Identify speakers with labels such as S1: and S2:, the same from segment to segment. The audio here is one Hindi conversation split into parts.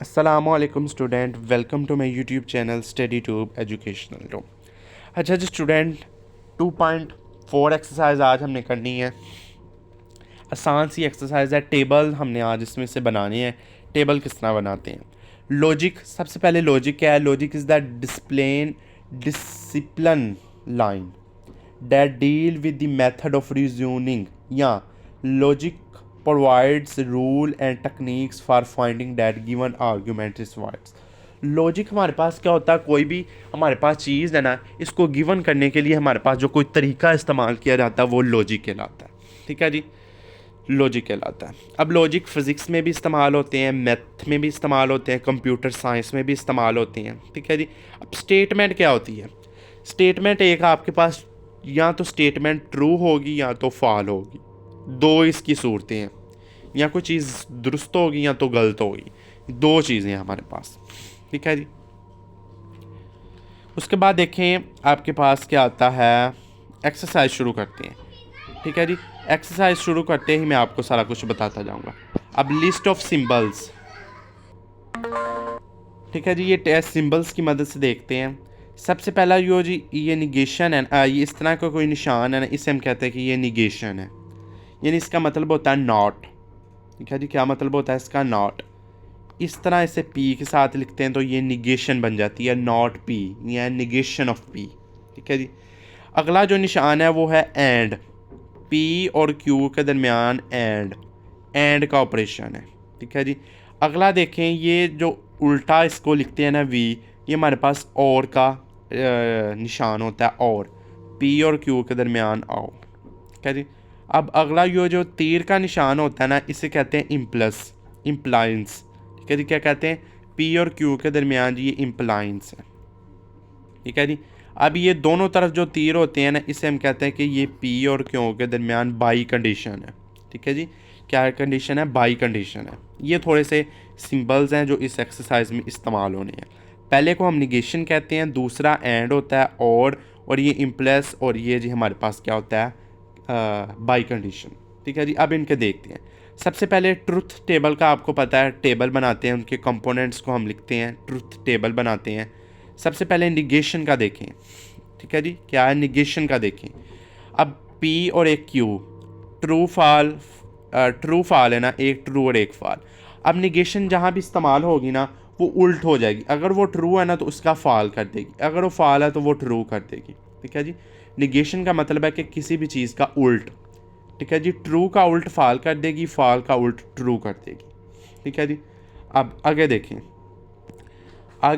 S1: अस्सलामुअलैकुम student, welcome to my YouTube channel study tube educational two. अच्छा जी स्टूडेंट, 2.4 एक्सरसाइज आज हमने करनी है। आसान सी एक्सरसाइज है। टेबल हमने आज इसमें से बनानी है। टेबल किस तरह बनाते हैं? लॉजिक, सबसे पहले लॉजिक क्या है? Logic is the discipline line that deal with the method of reasoning, या logic provides rule and techniques for finding that given argument is right. Logic हमारे पास क्या होता है? कोई भी हमारे पास चीज़ है ना, इसको गिवन करने के लिए हमारे पास जो कोई तरीका इस्तेमाल किया जाता है वो लॉजिक कहलाता है। ठीक है जी, लॉजिक कहलाता है। अब लॉजिक फिज़िक्स में भी इस्तेमाल होते हैं, मैथ में भी इस्तेमाल होते हैं, कंप्यूटर साइंस में भी इस्तेमाल होते हैं। ठीक है जी। अब स्टेटमेंट क्या होती है? स्टेटमेंट एक आपके पास या तो स्टेटमेंट ट्रू होगी या तो फॉल होगी, दो इसकी सूरतें हैं। या कोई चीज़ दुरुस्त होगी या तो गलत होगी, दो चीज़ें हैं हमारे पास। ठीक है जी। उसके बाद देखें आपके पास क्या आता है। एक्सरसाइज शुरू करते हैं। ठीक है जी। एक्सरसाइज शुरू करते ही मैं आपको सारा कुछ बताता जाऊंगा। अब लिस्ट ऑफ सिंबल्स। ठीक है जी, ये टेस्ट सिंबल्स की मदद से देखते हैं। सबसे पहला यो जी, ये निगेशन है। ये इस तरह का कोई निशान है ना, इसे हम कहते हैं कि ये निगेशन है, यानी इसका मतलब होता है नॉट। ठीक है जी, क्या मतलब होता है इसका? नॉट। इस तरह इसे पी के साथ लिखते हैं तो ये निगेशन बन जाती है, नॉट पी या निगेशन ऑफ पी। ठीक है जी। अगला जो निशान है वो है एंड। पी और क्यू के दरमियान एंड का ऑपरेशन है। ठीक है जी। अगला देखें, ये जो उल्टा इसको लिखते हैं ना वी, ये हमारे पास और का निशान होता है, और पी और क्यू के दरमियान आओ। ठीक है जी। अब अगला ये जो तीर का निशान होता है ना, इसे कहते हैं इम्प्लाइंस। ठीक है जी। क्या कहते हैं? पी और क्यू के दरमियान जी ये इम्प्लाइंस है। ठीक है जी। अब ये दोनों तरफ जो तीर होते हैं ना, इसे हम कहते हैं कि ये पी और क्यू के दरमियान बाई कंडीशन है। ठीक है जी। क्या कंडीशन है? बाई कंडीशन है। ये थोड़े से सिंबल्स हैं जो इस एक्सरसाइज में इस्तेमाल होने हैं। पहले को हम निगेशन कहते हैं, दूसरा एंड होता है और ये इम्प्लेस, और ये जी हमारे पास क्या होता है? By condition. ठीक है जी। अब इनके देखते हैं। सबसे पहले ट्रुथ टेबल का आपको पता है, टेबल बनाते हैं, उनके कंपोनेंट्स को हम लिखते हैं, ट्रुथ टेबल बनाते हैं। सबसे पहले निगेशन का देखें। ठीक है जी, क्या है? निगेशन का देखें। अब पी और एक क्यू, ट्रू फॉल है ना, एक ट्रू और एक फॉल। अब निगेशन जहाँ भी इस्तेमाल होगी ना, वो उल्ट हो जाएगी। अगर वो ट्रू है ना तो उसका फॉल कर देगी, अगर वो फॉल है तो वो ट्रू कर देगी। ठीक है जी। निगेशन का मतलब है कि किसी भी चीज़ का उल्ट। ठीक है जी। ट्रू का उल्ट फॉल कर देगी, फॉल का उल्ट ट्रू कर देगी। ठीक है जी। अब आगे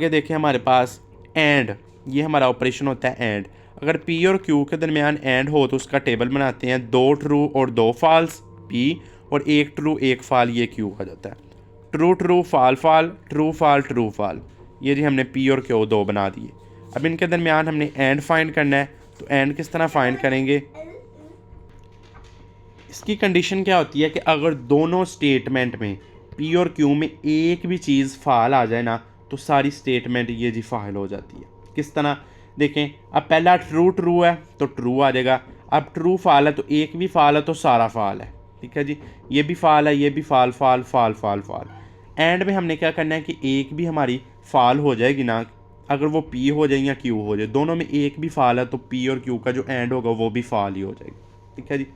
S1: देखें हमारे पास एंड, ये हमारा ऑपरेशन होता है एंड। अगर पी और क्यू के दरमियान एंड हो तो उसका टेबल बनाते हैं, दो ट्रू और दो फॉल्स पी, और एक ट्रू एक फॉल ये क्यू आ जाता है। True true fall fall, true fall true fall. ये जी हमने पी और क्यू दो बना दिए। अब इनके दरमियान हमने एंड फाइंड करना है, तो एंड किस तरह फाइंड करेंगे? इसकी कंडीशन क्या होती है कि अगर दोनों स्टेटमेंट में पी और क्यू में एक भी चीज़ फाल आ जाए ना, तो सारी स्टेटमेंट ये जी फाइल हो जाती है। किस तरह? देखें, अब पहला ट्रू ट्रू है तो ट्रू आ जाएगा। अब ट्रू फाल है तो एक भी फाल है तो सारा फाल है। ठीक है जी। ये भी फाल है, ये भी फाल फाल फाल फाल फाल। एंड में हमने क्या करना है कि एक भी हमारी फाल हो जाएगी ना, अगर वो पी हो जाए या क्यू हो जाए, दोनों में एक भी फाल है तो पी और क्यू का जो एंड होगा वो भी फाल ही हो जाएगी। ठीक है जी।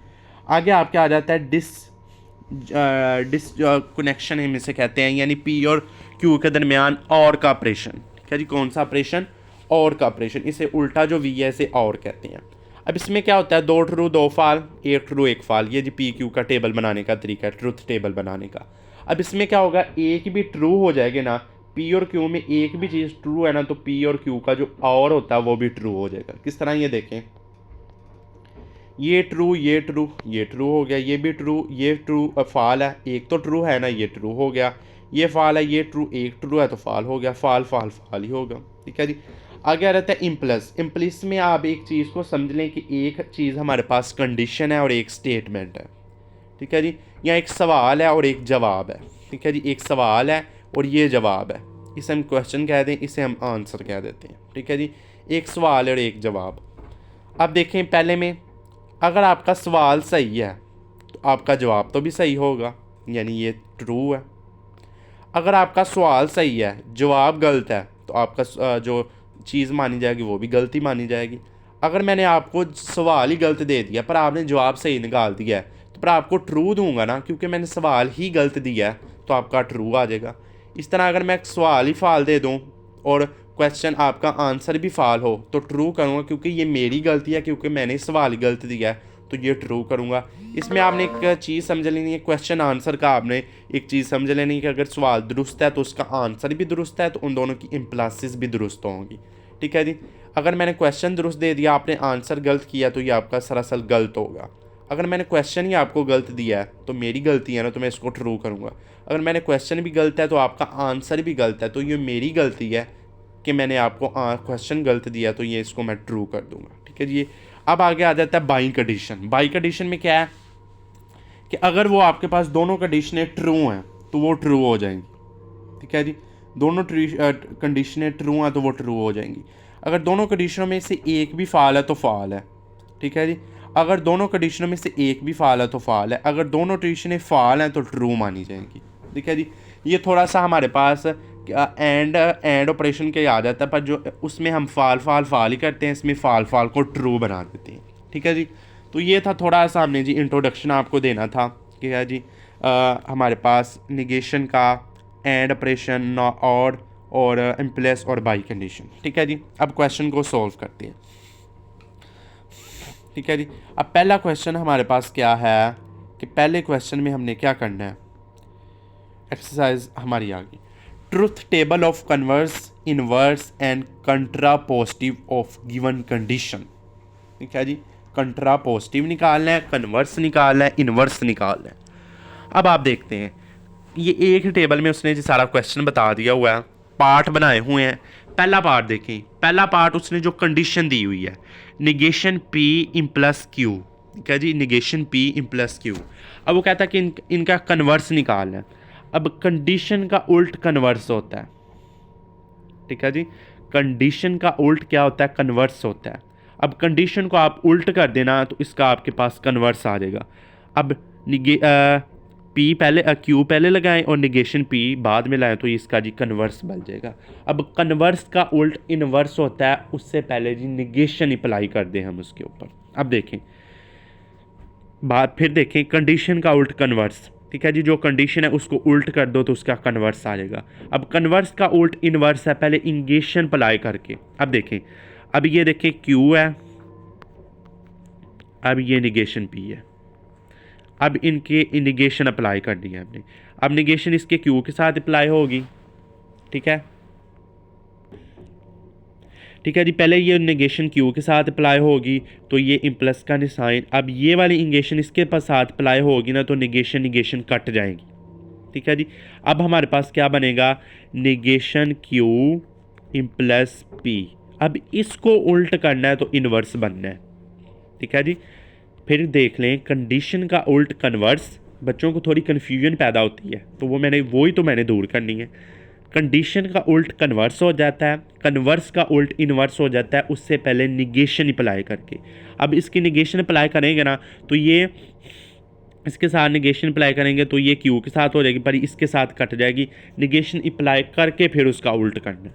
S1: आगे आपके आ जाता है डिस कनेक्शन हम इसे कहते हैं, यानी पी और क्यू के दरमियान और का ऑपरेशन। ठीक है जी। कौन सा ऑपरेशन? और का ऑपरेशन। इसे उल्टा जो वी है इसे और कहते हैं। अब इसमें क्या होता है? दो ट्रू दो फाल, एक ट्रू एक फाल। ये जी पी क्यू का टेबल बनाने का तरीका है, ट्रुथ टेबल बनाने का। अब इसमें क्या होगा? एक भी ट्रू हो जाएगा ना, पी और क्यू में एक भी चीज़ ट्रू है ना, तो पी और क्यू का जो और होता है वो भी ट्रू हो जाएगा। किस तरह? ये देखें, ये ट्रू ये ट्रू ये ट्रू हो गया, ये भी ट्रू ये ट्रू फाल है, एक तो ट्रू है ना, ये ट्रू हो गया। ये फाल है, ये ट्रू एक ट्रू है तो फाल हो गया, फाल फाल फाल ही होगा। ठीक है जी। आगे आ रहता है इम्प्लस। इम्प्लिस में आप एक चीज़ को समझ लें कि एक चीज़ हमारे पास कंडीशन है और एक स्टेटमेंट है। ठीक है जी। या एक सवाल है और एक जवाब है। ठीक है जी। एक सवाल है और ये जवाब है, इसे हम क्वेश्चन कह दें, इसे हम आंसर कह देते हैं। ठीक है जी। एक सवाल और एक जवाब। अब देखें, पहले में अगर आपका सवाल सही है तो आपका जवाब तो भी सही होगा, यानी ये ट्रू है। अगर आपका सवाल सही है, जवाब गलत है, तो आपका जो चीज़ मानी जाएगी वो भी गलती मानी जाएगी। अगर मैंने आपको सवाल ही गलत दे दिया पर आपने जवाब सही निकाल दिया है, तो पर आपको ट्रू दूंगा ना, क्योंकि मैंने सवाल ही गलत दिया है, तो आपका ट्रू आ जाएगा। इस तरह अगर मैं सवाल ही फाल दे दूँ और क्वेश्चन आपका आंसर भी फाल हो तो ट्रू करूँगा, क्योंकि ये मेरी गलती है, क्योंकि मैंने सवाल ही गलत दिया है, तो ये ट्रू करूँगा। इसमें आपने एक चीज़ समझ लेनी है, क्वेश्चन आंसर का आपने एक चीज़ समझ लेनी है कि अगर सवाल दुरुस्त है तो उसका आंसर भी दुरुस्त है, तो उन दोनों की इम्प्लासिस भी दुरुस्त होंगी। ठीक है जी। अगर मैंने क्वेश्चन दुरुस्त दे दिया, आपने आंसर गलत किया, तो ये आपका सरासर गलत होगा। अगर मैंने क्वेश्चन ही आपको गलत दिया है तो मेरी गलती है ना, तो मैं इसको ट्रू करूँगा। अगर मैंने क्वेश्चन भी गलत है तो आपका आंसर भी गलत है, तो ये मेरी गलती है कि मैंने आपको क्वेश्चन गलत दिया, तो ये इसको मैं ट्रू कर दूंगा। ठीक है जी। अब आगे आ जाता है बाई कंडीशन। बाई कंडीशन में क्या है कि अगर वो आपके पास दोनों कंडीशनें ट्रू हैं तो वो ट्रू हो जाएंगी। ठीक है जी। दोनों कंडीशनें ट्रू हैं तो वो ट्रू हो जाएंगी। अगर दोनों कंडीशनों में से एक भी फाल है तो फाल है। ठीक है जी। अगर दोनों कंडीशनों में से एक भी फाल है तो फाल है। अगर दोनों कंडीशनें फाल हैं तो ट्रू मानी जाएंगी। ठीक है जी। ये थोड़ा सा हमारे पास एंड ऑपरेशन के आ जाता है, पर जो उसमें हम फाल ही करते हैं, इसमें फाल को ट्रू बना देते हैं। ठीक है जी। तो ये था थोड़ा सा हमने जी इंट्रोडक्शन आपको देना था कि है जी हमारे पास निगेशन का, एंड ऑपरेशन और इम्प्लेस और बाई कंडीशन। ठीक है जी। अब क्वेश्चन को सॉल्व करते हैं। ठीक है जी। अब पहला क्वेश्चन हमारे पास क्या है कि पहले क्वेश्चन में हमने क्या करना है, एक्सरसाइज हमारी आ गई, truth table of converse, inverse and contrapositive of given condition. ठीक है जी। कंट्रापोजिटिव निकालना है, कन्वर्स निकालना है, इनवर्स निकालना है। अब आप देखते हैं, ये एक टेबल में उसने जो सारा क्वेश्चन बता दिया हुआ है, पार्ट बनाए हुए हैं। पहला पार्ट देखें, पहला पार्ट उसने जो कंडीशन दी हुई है, निगेशन पी इम प्लस क्यू। ठीक है जी। निगेशन पी इम प्लस क्यू। अब वो कहता है कि इनका कन्वर्स निकालना है। अब कंडीशन का उल्ट कन्वर्स होता है। ठीक है जी। कंडीशन का उल्ट क्या होता है, कन्वर्स होता है। अब कंडीशन को आप उल्ट कर देना तो इसका आपके पास कन्वर्स आ जाएगा। अब पी पहले क्यू पहले लगाएं और निगेशन पी बाद में लाएं तो इसका जी कन्वर्स बन जाएगा। अब कन्वर्स का उल्ट इनवर्स होता है, उससे पहले जी निगेशन अप्लाई कर दें हम उसके ऊपर। अब देखें बात, फिर देखें कंडीशन का उल्ट कन्वर्स। ठीक है जी। जो कंडीशन है उसको उल्ट कर दो तो उसका कन्वर्स आ जाएगा। अब कन्वर्स का उल्ट इनवर्स है पहले इंगेशन अप्लाई करके। अब देखें, अब ये देखें क्यू है, अब ये निगेशन पी है। अब इनके निगेशन अप्लाई करनी है हमने। अब निगेशन इसके क्यू के साथ अप्लाई होगी। ठीक है। ठीक है जी। पहले ये नेगेशन क्यू के साथ अप्लाई होगी तो ये इम्प्लस का निशान, अब ये वाली इंगेशन इसके साथ अप्लाई होगी ना तो निगेशन कट जाएगी। ठीक है जी। अब हमारे पास क्या बनेगा, निगेशन क्यू इम्प्लस पी। अब इसको उल्ट करना है तो इनवर्स बनना है। ठीक है जी। फिर देख लें कंडीशन का उल्ट कन्वर्स, बच्चों को थोड़ी कन्फ्यूजन पैदा होती है तो मैंने दूर करनी है। कंडीशन का उल्ट कन्वर्स हो जाता है, कन्वर्स का उल्ट इनवर्स हो जाता है उससे पहले निगेशन अप्लाई करके। अब इसकी निगेशन अप्लाई करेंगे ना तो ये इसके साथ निगेशन अप्लाई करेंगे तो ये क्यू के साथ हो जाएगी, पर इसके साथ कट जाएगी। निगेशन अप्लाई करके फिर उसका उल्ट करना।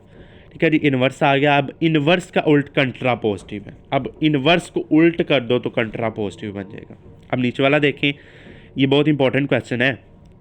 S1: ठीक है जी। इनवर्स आ गया। अब इनवर्स का उल्ट कंट्रा पॉजिटिव है। अब इनवर्स को उल्ट कर दो तो कंट्रा पॉजिटिव बन जाएगा। अब नीचे वाला देखें, ये बहुत इंपॉर्टेंट क्वेश्चन है,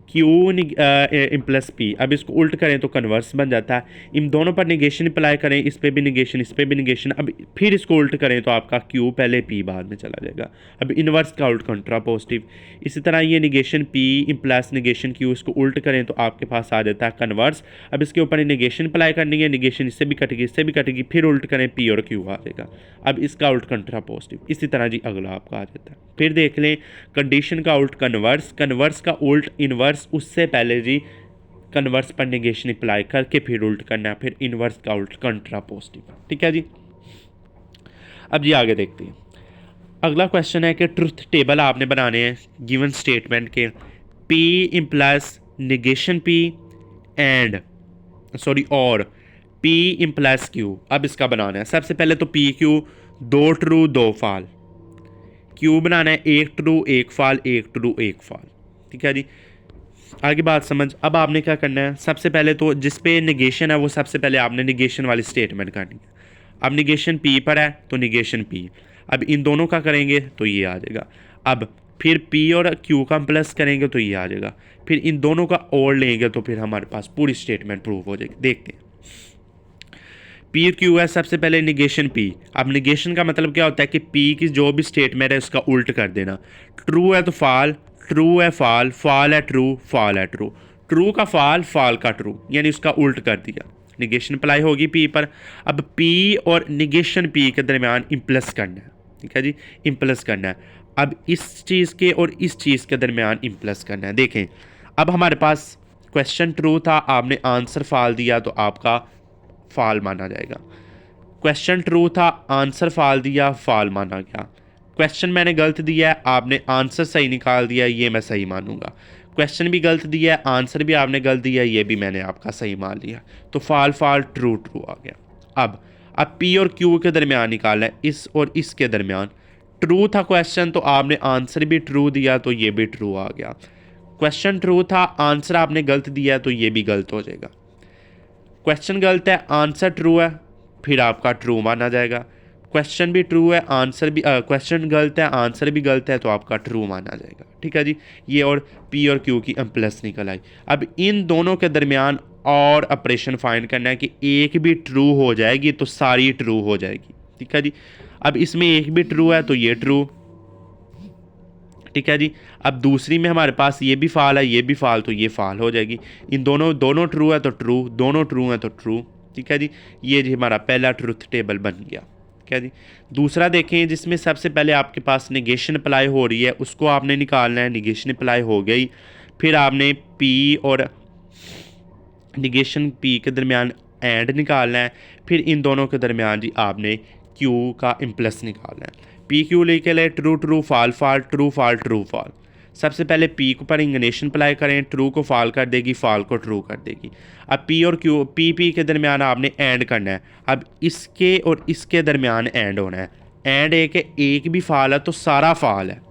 S1: क्यू इम प्लस पी। अब इसको उल्ट करें तो कन्वर्स बन जाता है। इन दोनों पर निगेशन अप्लाई करें, इस पर भी निगेशन, इस पर भी निगेशन। अब फिर इसको उल्ट करें तो आपका क्यू पहले पी बाद में चला जाएगा। अब इनवर्स का उल्ट कंट्रा पॉजिटिव। इसी तरह ये निगेशन पी इम प्लस निगेशन क्यू, इसको उल्ट करें तो आपके पास आ जाता है कन्वर्स। अब इसके ऊपर निगेशन अप्लाई करनी है, निगेशन इससे भी कटेगी, इससे भी कटेगी, फिर उल्ट करें पी और क्यू आ जाएगा। अब इसका उल्ट कंट्रा पॉजिटिव। इसी तरह जी अगला आपका आ जाता है। फिर देख लें कंडीशन का उल्ट कन्वर्स, कन्वर्स का उल्ट इनवर्स, उससे पहले जी कन्वर्स पर निगेशन अप्लाई करके फिर उल्ट करना है, फिर इनवर्स का उल्ट कंट्रा पॉजिटिव। ठीक है जी। अब जी आगे देखते हैं। अगला क्वेश्चन है कि ट्रुथ टेबल आपने बनाने हैं गिवन स्टेटमेंट के, पी इम्प्लाइज निगेशन पी और पी इम्प्लाइज क्यू। अब इसका बनाना है। सबसे पहले तो पी क्यू, दो ट्रू दो फाल। क्यू बनाना है एक ट्रू एक फाल, एक ट्रू एक फाल। ठीक है जी। आगे बात समझ। अब आपने क्या करना है, सबसे पहले तो जिस पे निगेशन है वो सबसे पहले आपने निगेशन वाली स्टेटमेंट करनी है। अब निगेशन पी पर है तो निगेशन पी, अब इन दोनों का करेंगे तो ये आ जाएगा। अब फिर पी और क्यू का प्लस करेंगे तो ये आ जाएगा, फिर इन दोनों का और लेंगे तो फिर हमारे पास पूरी स्टेटमेंट प्रूव हो जाएगी। देखते हैं, पी क्यू है, सबसे पहले निगेशन पी। अब निगेशन का मतलब क्या होता है कि पी की जो भी स्टेटमेंट है उसका उल्ट कर देना। ट्रू है तो फाल, ट्रू है फाल, फाल है ट्रू, फाल है ट्रू, ट्रू का फाल, फाल का ट्रू, यानी उसका उल्ट कर दिया। निगेशन अप्लाई होगी पी पर। अब पी और निगेशन पी के दरमियान इम्प्लस करना है, ठीक है जी, इम्प्लस करना है। अब इस चीज़ के और इस चीज़ के दरमियान इम्प्लस करना है। देखें, अब हमारे पास क्वेश्चन ट्रू था, आपने आंसर फाल दिया तो आपका फाल माना जाएगा। क्वेश्चन ट्रू था, आंसर फाल दिया, फाल माना गया। क्वेश्चन मैंने गलत दिया है, आपने आंसर सही निकाल दिया, ये मैं सही मानूंगा। क्वेश्चन भी गलत दिया है, आंसर भी आपने गलत दिया, ये भी मैंने आपका सही मान लिया, तो फाल फाल ट्रू ट्रू आ गया। अब पी और क्यू के दरमियान निकालना है, इस और इसके दरमियान। ट्रू था क्वेश्चन तो आपने आंसर भी ट्रू दिया, तो ये भी ट्रू आ गया। क्वेश्चन ट्रू था, आंसर आपने गलत दिया तो ये भी गलत हो जाएगा। क्वेश्चन गलत है, आंसर ट्रू है, फिर आपका ट्रू माना जाएगा। क्वेश्चन भी ट्रू है, आंसर भी क्वेश्चन गलत है, आंसर भी गलत है, तो आपका ट्रू माना जाएगा, ठीक है जी। ये और पी और क्यू की प्लस निकल आई। अब इन दोनों के दरमियान और ऑपरेशन फाइंड करना है कि एक भी ट्रू हो जाएगी तो सारी ट्रू हो जाएगी, ठीक है जी। अब इसमें एक भी ट्रू है तो ये ट्रू, ठीक है जी। अब दूसरी में हमारे पास ये भी फाल है, ये भी फाल, तो ये फाल हो जाएगी। इन दोनों दोनों ट्रू है तो ट्रू, दोनों ट्रू है तो ट्रू, ठीक है जी। ये जी हमारा पहला ट्रुथ टेबल बन गया, ठीक है जी। दूसरा देखें, जिसमें सबसे पहले आपके पास निगेशन अप्लाई हो रही है, उसको आपने निकालना है। निगेशन अप्लाई हो गई, फिर आपने पी और निगेशन पी के दरमियान एंड निकालना है, फिर इन दोनों के दरमियान जी आपने क्यू का इम्प्लस निकालना है। पी क्यू लेके ले, ट्रू ट्रू फाल फाल, ट्रू फाल ट्रू फाल। सबसे पहले पी को पर इंगनेशन अप्लाई करें, ट्रू को फाल कर देगी, फाल को ट्रू कर देगी। अब पी और क्यू, पी के दरमियान आपने एंड करना है। अब इसके और इसके दरमियान एंड होना है। एंड एक भी फाल है तो सारा फाल है।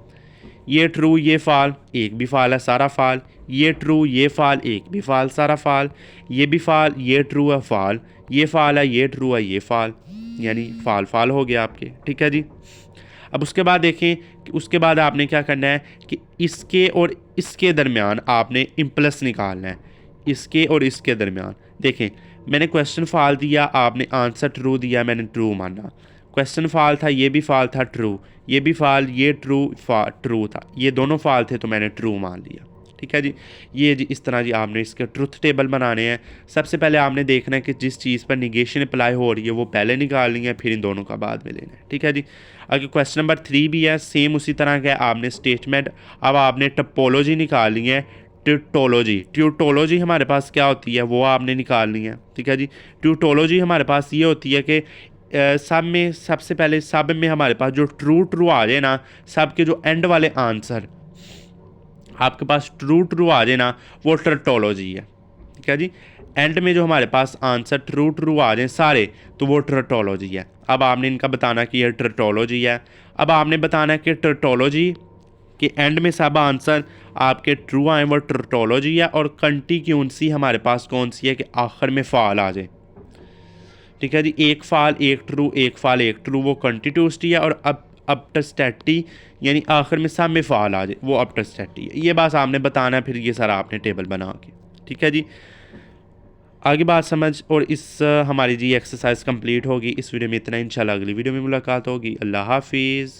S1: ये ट्रू ये फाल, एक भी फाल है, सारा फाल। ये ट्रू ये फाल, एक भी फाल, सारा फाल। ये भी फाल, ये ट्रू है, फाल। ये फाल है, ये ट्रू है, ये फाल, यानी फाल फाल हो गया आपके, ठीक है जी। अब उसके बाद देखें कि उसके बाद आपने क्या करना है कि इसके और इसके दरमियान आपने इम्प्लस निकालना है। इसके और इसके दरमियान देखें, मैंने क्वेश्चन फाल दिया, आपने आंसर ट्रू दिया, मैंने ट्रू माना। क्वेश्चन फाल था, ये भी फाल था, ट्रू, ये भी फाल, ये ट्रू था, ये दोनों फाल थे तो मैंने ट्रू मान लिया, ठीक है जी। ये जी इस तरह जी आपने इसके ट्रुथ टेबल बनाने हैं। सबसे पहले आपने देखना है कि जिस चीज़ पर निगेशन अप्लाई हो रही है वो पहले निकालनी है, फिर इन दोनों का बाद में लेना है, ठीक है जी। अगर क्वेश्चन नंबर 3 भी है, सेम उसी तरह का है। आपने स्टेटमेंट, अब आपने टपोलॉजी निकालनी है। ट्यूटोलॉजी हमारे पास क्या होती है वो आपने निकालनी है, ठीक है जी। ट्यूटोलॉजी हमारे पास ये होती है कि सब में सबसे पहले सब में हमारे पास जो ट्रू ट्रू आ जाए ना, सब के जो एंड वाले आंसर आपके पास ट्रू ट्रू आ जाए ना, वो ट्रटोलॉजी है, ठीक है जी। एंड में जो हमारे पास आंसर ट्रू ट्रू आ जाए सारे, तो वो ट्रटोलॉजी है। अब आपने इनका बताना कि ये ट्रटोलॉजी है। अब आपने बताना है कि ट्रटोलॉजी कि एंड में सब आंसर आपके ट्रू आए वो ट्रटोलॉजी है, और कंटिक्यूंसी हमारे पास कौन सी है कि आखिर में फाल आ जाए, ठीक है जी। एक फाल एक ट्रू, एक फाल एक ट्रू, वो कंटिन्यूटी है। और अब अपटस्टैटी यानी आखिर में सब में फाल आ जाए, वो अपटस्टैटी है। ये बात आपने बताना है, फिर ये सारा आपने टेबल बना के, ठीक है जी। आगे बात समझ। और इस हमारी जी एक्सरसाइज कंप्लीट होगी। इस वीडियो में इतना, इंशाल्लाह अगली वीडियो में मुलाकात होगी। अल्लाह हाफिज़।